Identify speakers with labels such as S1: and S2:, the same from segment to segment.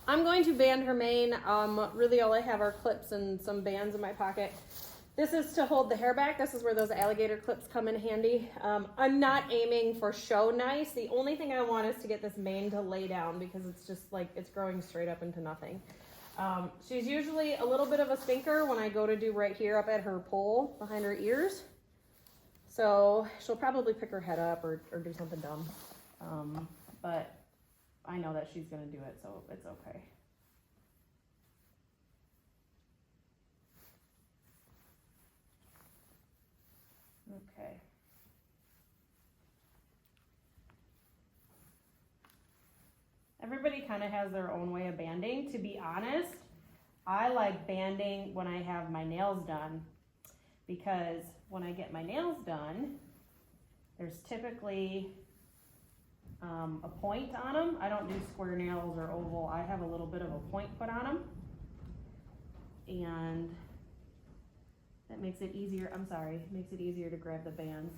S1: I'm going to band her mane. Really all I have are clips and some bands in my pocket. This is to hold the hair back. This is where those alligator clips come in handy. I'm not aiming for show nice. The only thing I want is to get this mane to lay down because it's just like, it's growing straight up into nothing. She's usually a little bit of a stinker when I go to do right here up at her poll behind her ears. So she'll probably pick her head up or do something dumb. But I know that she's gonna do it, so it's okay. Okay. Everybody kind of has their own way of banding. To be honest, I like banding when I have my nails done, because when I get my nails done, there's typically a point on them. I don't do square nails or oval. I have a little bit of a point put on them, and that makes it easier. Makes it easier to grab the bands.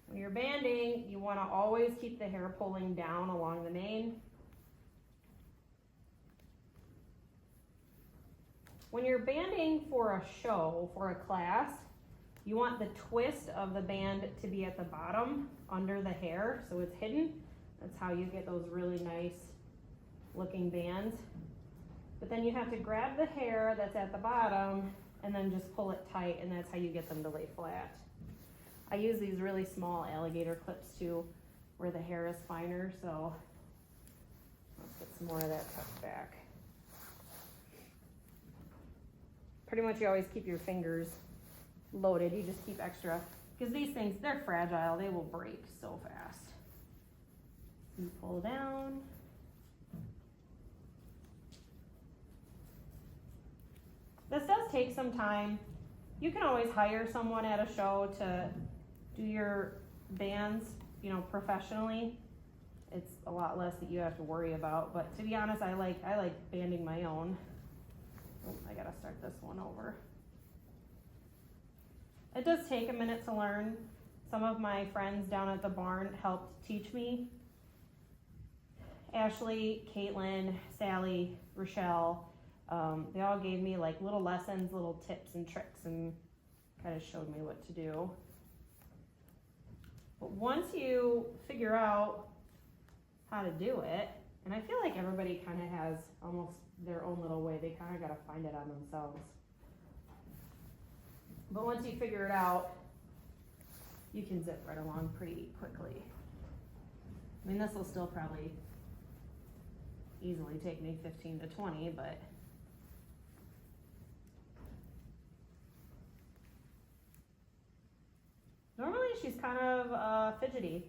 S1: When you're banding, you want to always keep the hair pulling down along the mane. When you're banding for a show, for a class, you want the twist of the band to be at the bottom under the hair, so it's hidden. That's how you get those really nice looking bands. But then you have to grab the hair that's at the bottom and then just pull it tight, and that's how you get them to lay flat. I use these really small alligator clips too, where the hair is finer, so let's get some more of that tucked back. Pretty much you always keep your fingers loaded. You just keep extra, because these things, they're fragile. They will break so fast. You pull down. This does take some time. You can always hire someone at a show to do your bands, you know, professionally. It's a lot less that you have to worry about, but to be honest, I like banding my own. Oh, I gotta start this one over. It does take a minute to learn. Some of my friends down at the barn helped teach me. Ashley, Caitlin, Sally, Rochelle, they all gave me like little lessons, little tips and tricks, and kind of showed me what to do. But once you figure out how to do it, and I feel like everybody kind of has almost their own little way, they kind of got to find it on themselves. But once you figure it out, you can zip right along pretty quickly. I mean, this will still probably easily take me 15 to 20, but normally she's kind of fidgety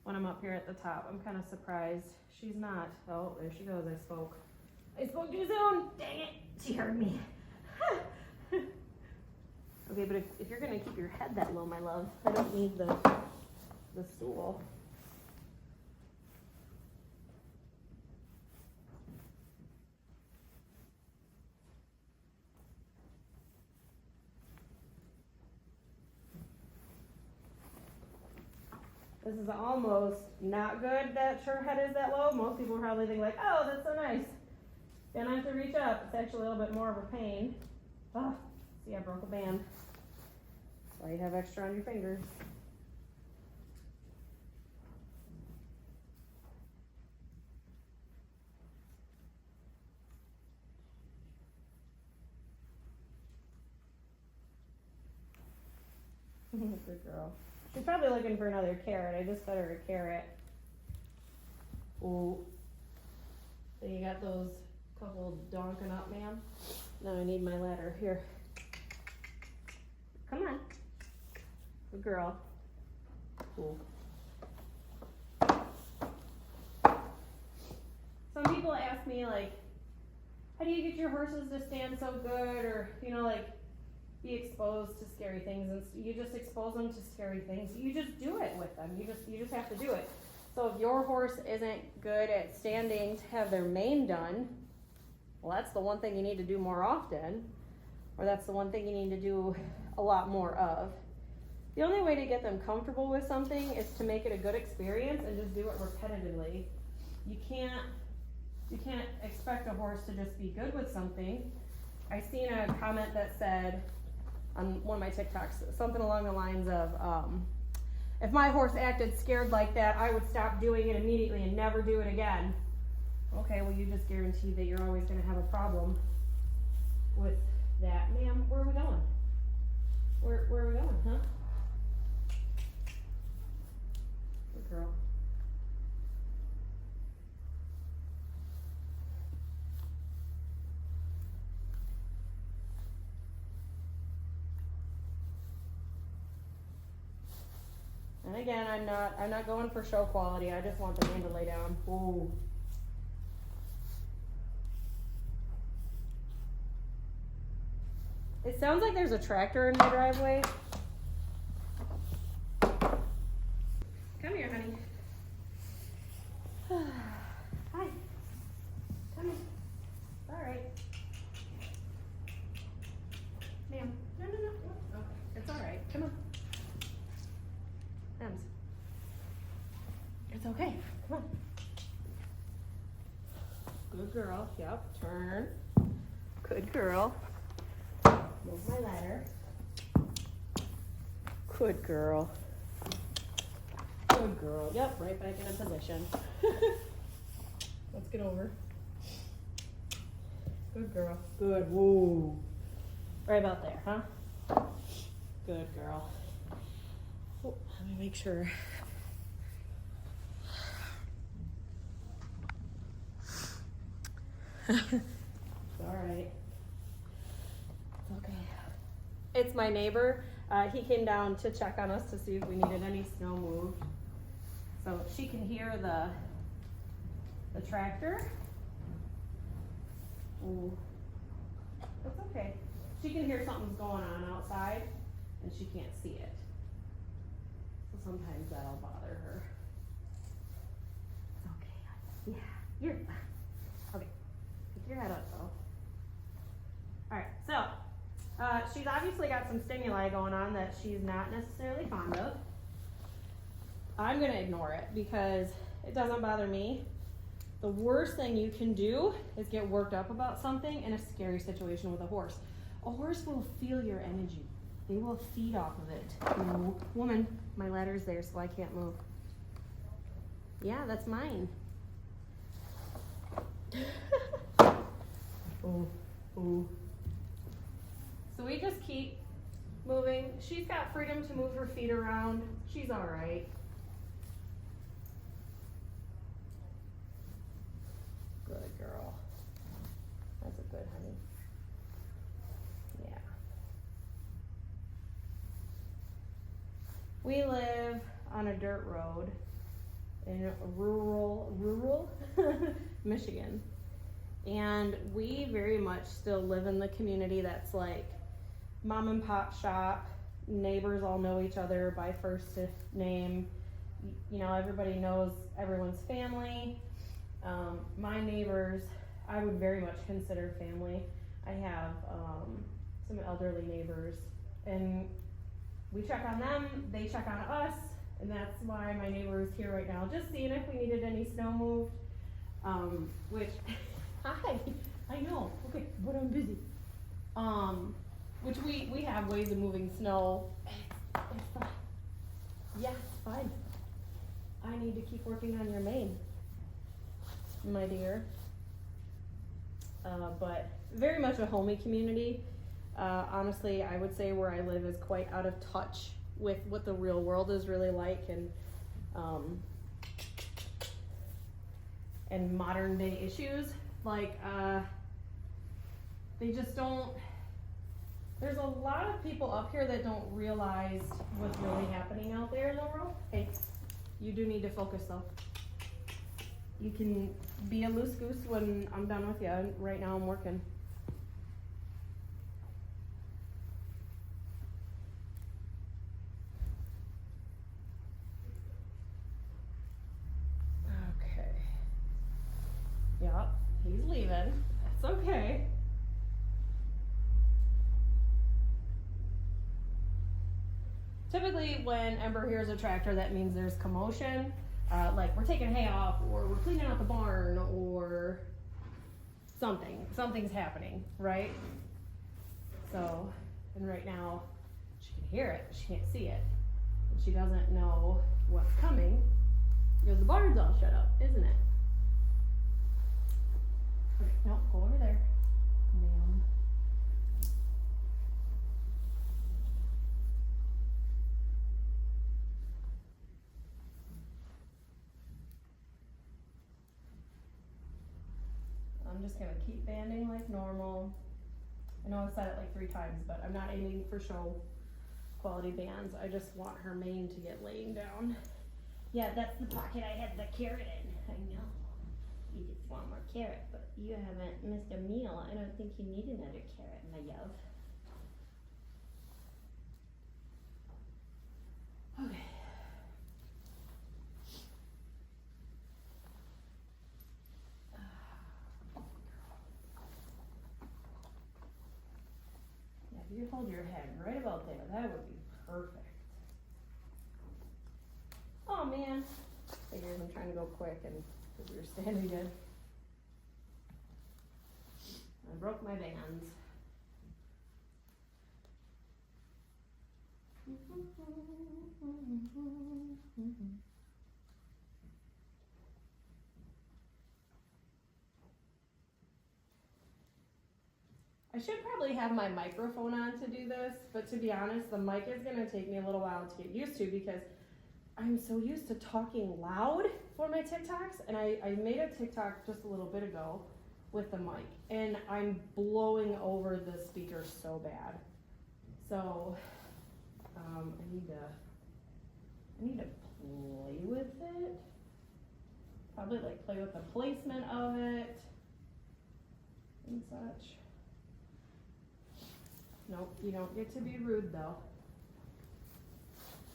S1: when I'm up here at the top. I'm kind of surprised she's not. Oh, there she goes. I spoke too soon. Dang it. She heard me. Okay, but if you're going to keep your head that low, my love, I don't need the stool. This is almost not good that her head is that low. Most people probably think like, oh, that's so nice. Then I have to reach up. It's actually a little bit more of a pain. Oh, see, I broke a band. That's why you have extra on your fingers. Good girl. She's probably looking for another carrot. I just fed her a carrot. Ooh. So you got those couple donking up, ma'am? Now I need my ladder. Here. Come on. Good girl. Cool. Some people ask me, like, how do you get your horses to stand so good? Or, you know, like, be exposed to scary things, and you just expose them to scary things. You just do it with them. You just have to do it. So if your horse isn't good at standing to have their mane done, well, that's the one thing you need to do more often, or that's the one thing you need to do a lot more of. The only way to get them comfortable with something is to make it a good experience and just do it repetitively. You can't expect a horse to just be good with something. I seen a comment that said on one of my TikToks, something along the lines of, if my horse acted scared like that, I would stop doing it immediately and never do it again. Okay, well you just guaranteed that you're always gonna have a problem with that. Ma'am, where are we going? Where are we going, huh? Good girl. And again, I'm not going for show quality. I just want the man to lay down. Ooh. It sounds like there's a tractor in my driveway. Come here, honey. Hi. Come here. All right. Ma'am. No. Okay. It's all right. Come on. Ems. It's okay. Come on. Good girl. Yep. Turn. Good girl. Move my ladder. Good girl. Good girl. Yep, right back in a position. Let's get over. Good girl. Good. Whoa. Right about there, huh? Good girl. Oh, let me make sure. All right. Okay. It's my neighbor. He came down to check on us to see if we needed any snow moved. So she can hear the tractor. Ooh. That's okay. She can hear something's going on outside and she can't see it. So sometimes that'll bother her. It's okay. Yeah, you're fine. Okay. Pick your head up though. Alright, so she's obviously got some stimuli going on that she's not necessarily fond of. I'm gonna ignore it because it doesn't bother me. The worst thing you can do is get worked up about something in a scary situation with a horse. A horse will feel your energy. They will feed off of it. Ooh, woman, my ladder's there so I can't move. Yeah, that's mine. Ooh, ooh. So we just keep moving. She's got freedom to move her feet around. She's all right. Good girl. That's a good honey. Yeah. We live on a dirt road in rural Michigan. And we very much still live in the community that's like mom and pop shop. Neighbors all know each other by first name. You know, everybody knows everyone's family. My neighbors, I would very much consider family. I have some elderly neighbors, and we check on them, they check on us, and that's why my neighbor is here right now, just seeing if we needed any snow moved, which, hi, I know, okay, but I'm busy. Which we have ways of moving snow. It's fine. Yeah, it's fine. I need to keep working on your mane, my dear. But very much a homey community. Honestly, I would say where I live is quite out of touch with what the real world is really like, and modern day issues. Like, they just don't, there's a lot of people up here that don't realize what's really happening out there in the world. Hey, you do need to focus though. You can be a loose goose when I'm done with you. Right now I'm working. Okay. Yep, he's leaving. That's okay. typically when Ember hears a tractor, that means there's commotion. Like we're taking hay off, or we're cleaning out the barn, or something's happening, right? So, and right now she can hear it, she can't see it, and she doesn't know what's coming because the barn's all shut up, isn't it? Okay, no, go over there, ma'am. I'm just gonna keep banding like normal. I know I've said it like 3 times, but I'm not aiming for show quality bands. I just want her mane to get laying down. Yeah, that's the pocket I had the carrot in. I know. You just want more carrot, but you haven't missed a meal. I don't think you need another carrot, my love. Okay. If you hold your head right about there, that would be perfect. Oh man, figures I'm trying to go quick and because we were standing good. I broke my bands. I should probably have my microphone on to do this, but to be honest, the mic is gonna take me a little while to get used to because I'm so used to talking loud for my TikToks, and I made a TikTok just a little bit ago with the mic, and I'm blowing over the speaker so bad. So, I need to play with it. Probably like play with the placement of it and such. Nope, you don't get to be rude though.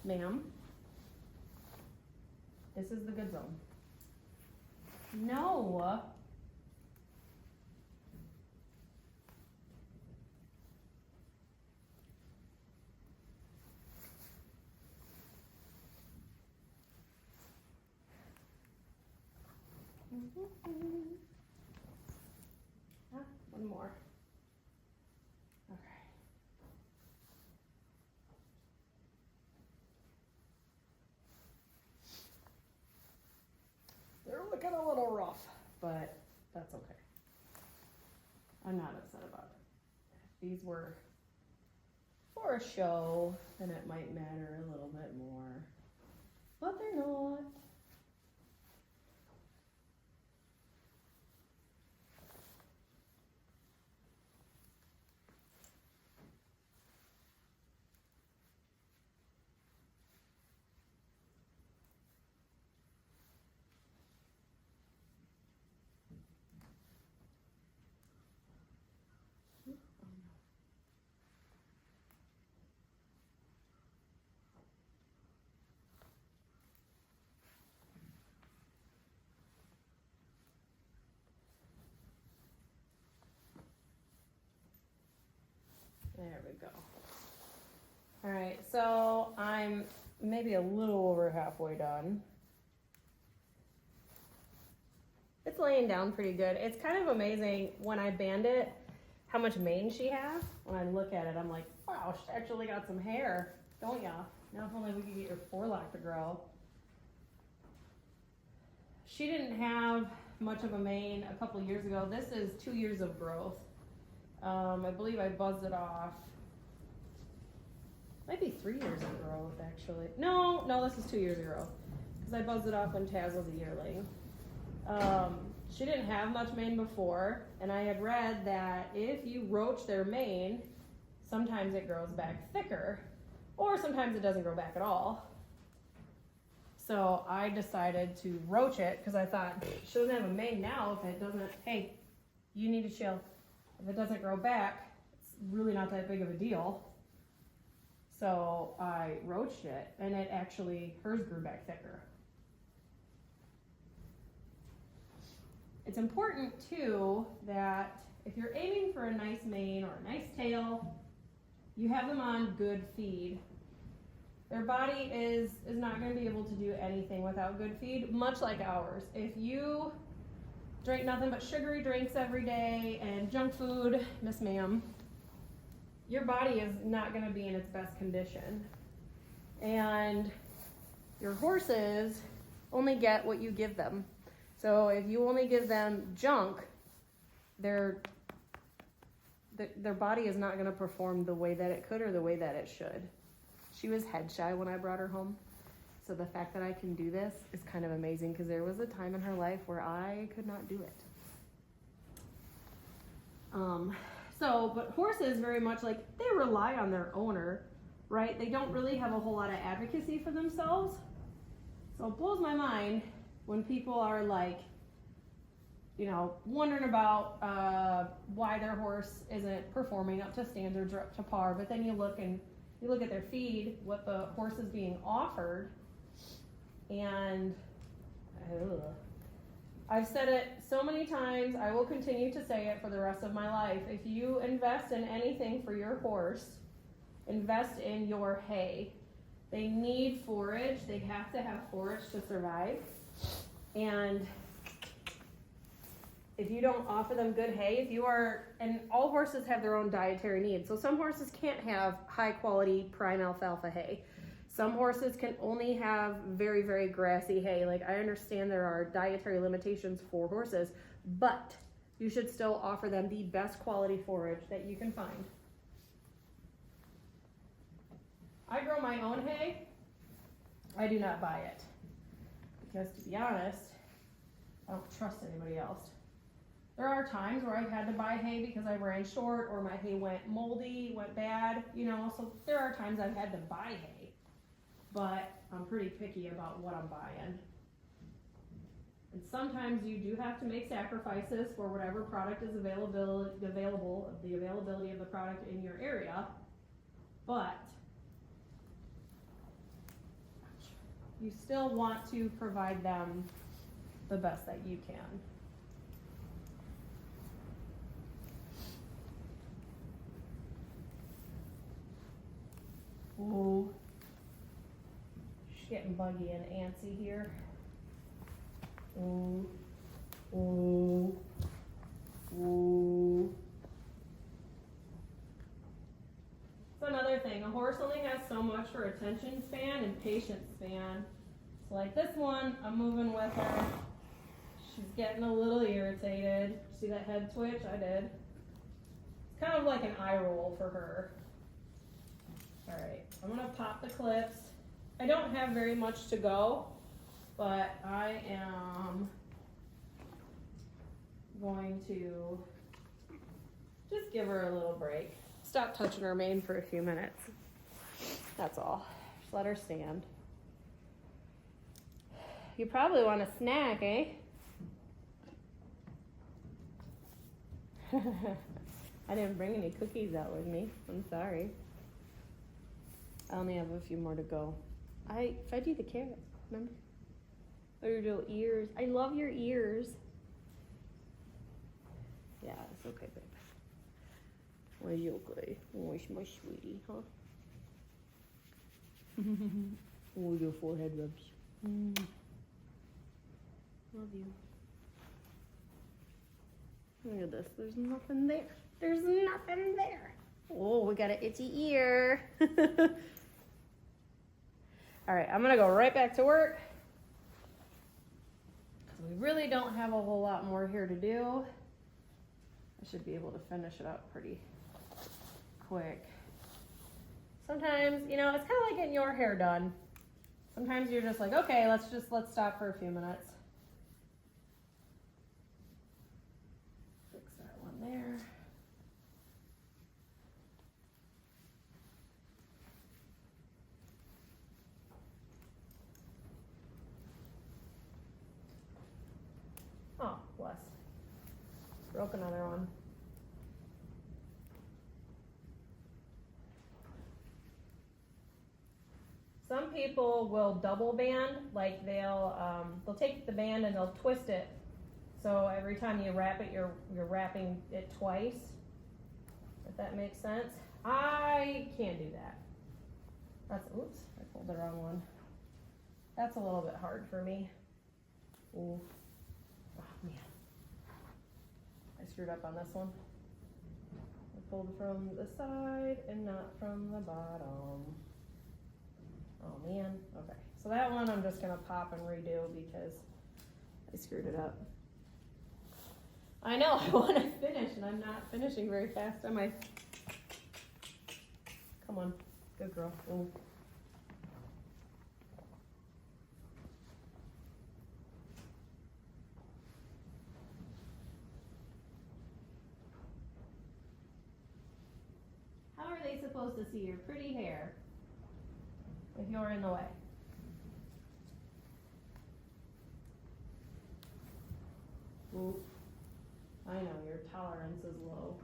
S1: Ma'am, this is the good zone. No. One more. Okay. They're looking a little rough, but that's okay. I'm not upset about it. If these were for a show, then it might matter a little bit more, but they're not. There we go. All right, so I'm maybe a little over halfway done. It's laying down pretty good. It's kind of amazing when I band it, how much mane she has. When I look at it, I'm like, wow, she actually got some hair, don't ya? Now if only we could get your forelock to grow. She didn't have much of a mane a couple years ago. This is 2 years of growth. I believe I buzzed it off. Might be 3 years of growth, actually. No, this is 2 years of growth. Because I buzzed it off when Taz was a yearling. She didn't have much mane before, and I had read that if you roach their mane, sometimes it grows back thicker, or sometimes it doesn't grow back at all. So I decided to roach it, because I thought, she doesn't have a mane now if it doesn't, hey, you need to chill. If it doesn't grow back, it's really not that big of a deal. So I roached it, and it actually, hers grew back thicker. It's important too that if you're aiming for a nice mane or a nice tail, you have them on good feed. Their body is not going to be able to do anything without good feed, much like ours. If you drink nothing but sugary drinks every day and junk food, Miss Ma'am, your body is not going to be in its best condition. And your horses only get what you give them. So if you only give them junk, their body is not going to perform the way that it could or the way that it should. She was head shy when I brought her home. So the fact that I can do this is kind of amazing because there was a time in her life where I could not do it. But horses very much like they rely on their owner, right? They don't really have a whole lot of advocacy for themselves. So it blows my mind when people are like, wondering about why their horse isn't performing up to standards or up to par. But then you look at their feed, what the horse is being offered, and I've said it so many times, I will continue to say it for the rest of my life. If you invest in anything for your horse, invest in your hay. They need forage. They have to have forage to survive. And if you don't offer them good hay, and all horses have their own dietary needs. So some horses can't have high quality prime alfalfa hay. Some horses can only have very, very grassy hay. Like, I understand there are dietary limitations for horses, but you should still offer them the best quality forage that you can find. I grow my own hay. I do not buy it. Because to be honest, I don't trust anybody else. There are times where I've had to buy hay because I ran short or my hay went moldy, went bad, so there are times I've had to buy hay. But I'm pretty picky about what I'm buying. And sometimes you do have to make sacrifices for whatever product is available, the availability of the product in your area. But you still want to provide them the best that you can. Ooh. Getting buggy and antsy here. Ooh, ooh, ooh. So another thing, a horse only has so much for attention span and patience span. So like this one, I'm moving with her. She's getting a little irritated. See that head twitch? I did. It's kind of like an eye roll for her. All right, I'm gonna pop the clips. I don't have very much to go, but I am going to just give her a little break. Stop touching her mane for a few minutes. That's all. Just let her stand. You probably want a snack, eh? I didn't bring any cookies out with me. I'm sorry. I only have a few more to go. I fed you the carrots, remember? Or your little ears. I love your ears. Yeah, it's okay, babe. Why is you okay? Oh, my sweetie, huh? Oh, your forehead rubs. Love you. Look at this. There's nothing there. There's nothing there. Oh, we got an itchy ear. All right, I'm gonna go right back to work. We really don't have a whole lot more here to do. I should be able to finish it up pretty quick. Sometimes, it's kind of like getting your hair done. Sometimes you're just like, okay, let's stop for a few minutes. Fix that one there. Oh, bless. Broke another one. Some people will double band, like they'll take the band and they'll twist it. So every time you wrap it, you're wrapping it twice. If that makes sense. I can't do that. Oops, I pulled the wrong one. That's a little bit hard for me. Ooh. Oh man. I screwed up on this one. I pulled from the side and not from the bottom. Oh man. Okay. So that one I'm just gonna pop and redo because I screwed it up. I know, I want to finish and I'm not finishing very fast, am I? Come on. Good girl. Ooh. How are they supposed to see your pretty hair if you're in the way? Ooh. I know, your tolerance is low.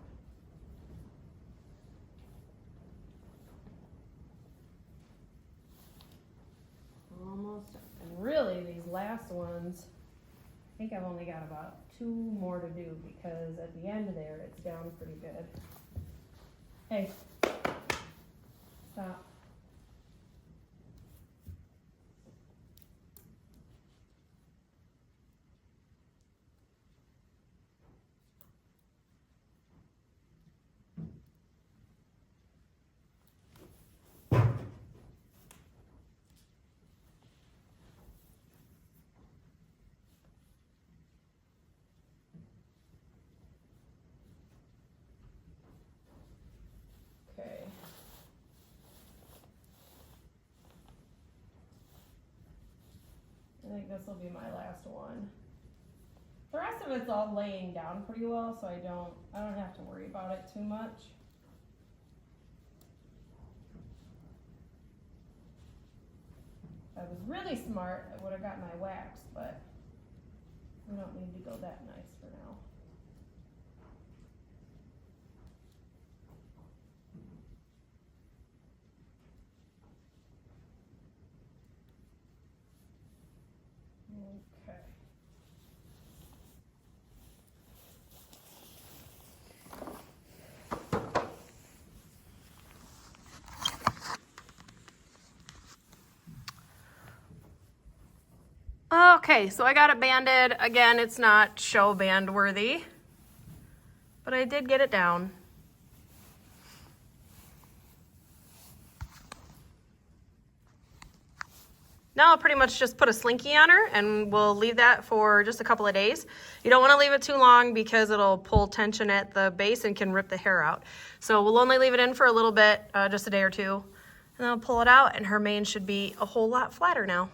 S1: Almost done. And really, these last ones, I think I've only got about 2 more to do because at the end there, it's down pretty good. Hey, stop. Okay. I think this will be my last one. The rest of it's all laying down pretty well, so I don't have to worry about it too much. If I was really smart, I would have got my wax, but we don't need to go that nice for now. Okay. Okay, so I got it banded. Again, it's not show band worthy, but I did get it down. Now I'll pretty much just put a slinky on her and we'll leave that for just a couple of days. You don't want to leave it too long because it'll pull tension at the base and can rip the hair out. So we'll only leave it in for a little bit, just a day or two, and then I'll pull it out and her mane should be a whole lot flatter now.